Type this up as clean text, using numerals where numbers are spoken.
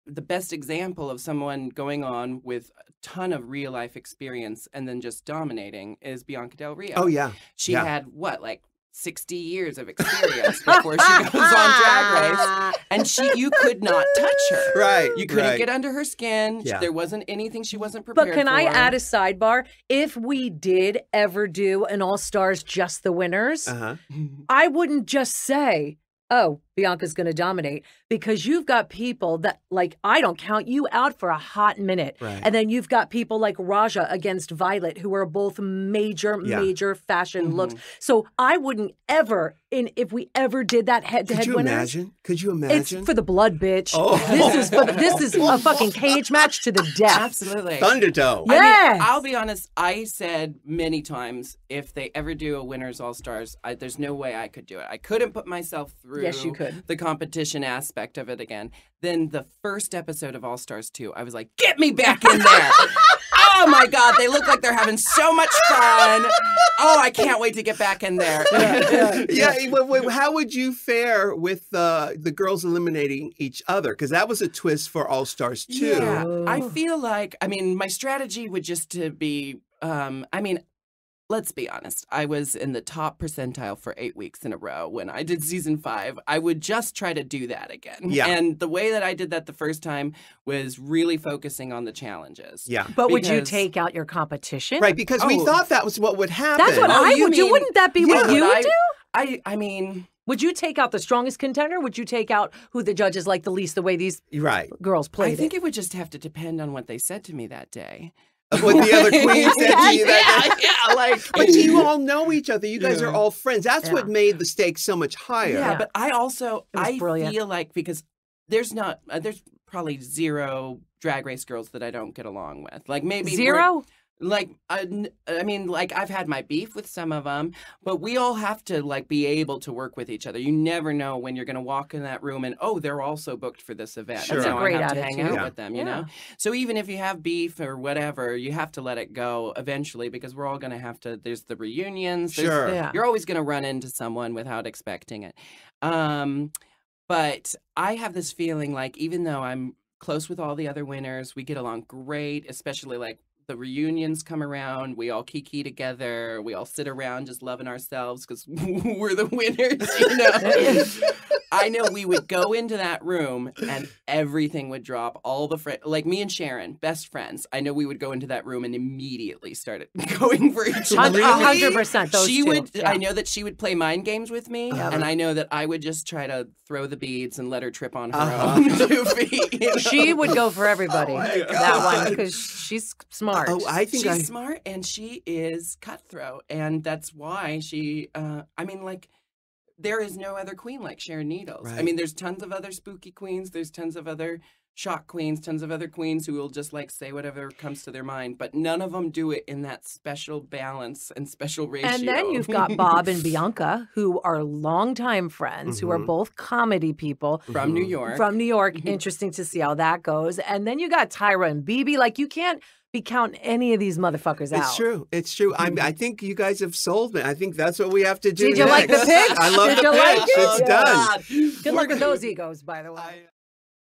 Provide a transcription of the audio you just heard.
the best example of someone going on with a ton of real life experience and then just dominating is Bianca Del Rio. Oh, yeah. She had what, like 60 years of experience before she goes on Drag Race, and you could not touch her. Right. You couldn't get under her skin. Yeah. There wasn't anything she wasn't prepared for. But can I add a sidebar? If we did ever do an All-Stars Just the Winners, I wouldn't just say, oh, Bianca's going to dominate, because you've got people that, like, I don't count you out for a hot minute. Right. And then you've got people like Raja against Violet, who are both major fashion looks. So I wouldn't ever, if we ever did that head-to-head winners. Could you imagine? It's for the blood, bitch. Oh. This is a fucking cage match to the death. Absolutely. Thunderdome. Yeah. I mean, I'll be honest. I said many times, if they ever do a Winners All Stars, there's no way I could do it. I couldn't put myself through Yes, you could. the competition aspect of it again. Then the first episode of All Stars 2, I was like, get me back in there. Oh my God, they look like they're having so much fun. Oh, I can't wait to get back in there. How would you fare with the girls eliminating each other? Because that was a twist for All Stars 2. Yeah, I feel like, I mean, my strategy would just to be, let's be honest. I was in the top percentile for 8 weeks in a row when I did season 5. I would just try to do that again. Yeah. And the way that I did that the first time was really focusing on the challenges. Yeah. But would you take out your competition? Right, because we thought that was what would happen. That's what I would do. Wouldn't that be what you would do? I mean... Would you take out the strongest contender? Would you take out who the judges like the least, the way these girls played I think it would just have to depend on what they said to me that day. What the other queens said to you that day. Like, but you all know each other. You guys are all friends. That's what made the stakes so much higher. Yeah, but I also brilliant. feel like, because there's probably 0 Drag Race girls that I don't get along with. Like maybe 0. Like, I mean, like, I've had my beef with some of them, but we all have to, like, be able to work with each other. You never know when you're going to walk in that room and, oh, they're also booked for this event. Sure. That's a great I have attitude. to hang out with them, you know? So even if you have beef or whatever, you have to let it go eventually, because we're all going to have to, there's the reunions. You're always going to run into someone without expecting it. But I have this feeling like, even though I'm close with all the other winners, we get along great, especially, like, the reunions come around, we all kiki together, we all sit around just loving ourselves because we're the winners, you know? I know we would go into that room and everything would drop. All the friends, like me and Sharon, best friends, I know we would go into that room and immediately start going for each other. 100%. Those she two. would. I know that she would play mind games with me, and I know that I would just try to throw the beads and let her trip on her own 2 feet. You know? She would go for everybody. That one, because she's smart. Oh, I think she's smart, and she is cutthroat, and that's why she. I mean, like, there is no other queen like Sharon Needles. Right. I mean, there's tons of other spooky queens. There's tons of other shock queens, tons of other queens who will just, like, say whatever comes to their mind. But none of them do it in that special balance and special ratio. And then you've got Bob and Bianca, who are longtime friends, who are both comedy people. From New York. From New York. Interesting to see how that goes. And then you got Tyra and BB. Like, you can't be counting any of these motherfuckers out. It's true. It's true. I think you guys have sold me. I think that's what we have to do Did you next. like the pitch? I love Did the you pitch. like it? It's done. Good luck with those egos, by the way.